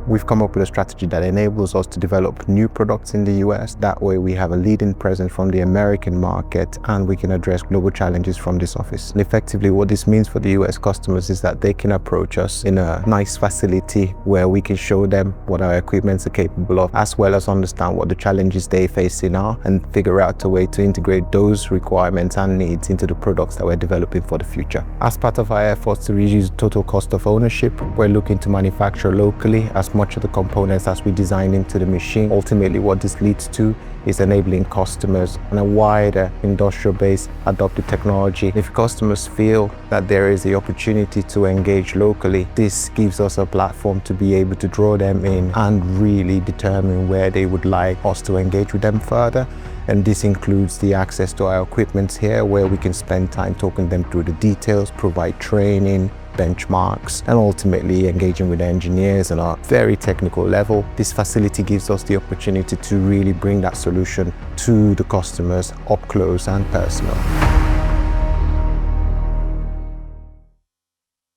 We've come up with a strategy that enables us to develop new products in the US. That way we have a leading presence from the American market and we can address global challenges from this office. And effectively what this means for the US customers is that they can approach us in a nice facility where we can show them what our equipments are capable of, as well as understand what the challenges they face are and figure out a way to integrate those requirements and needs into the products that we're developing for the future. As part of our efforts to reduce total cost of ownership, we're looking to manufacture locally as much of the components as we design into the machine. Ultimately, what this leads to is enabling customers on a wider industrial base adopt the technology. If customers feel that there is the opportunity to engage locally, this gives us a platform to be able to draw them in and really determine where they would like us to engage with them further. And this includes the access to our equipment here, where we can spend time talking them through the details, provide training, benchmarks, and ultimately engaging with engineers on a very technical level. This facility gives us the opportunity to really bring that solution to the customers up close and personal.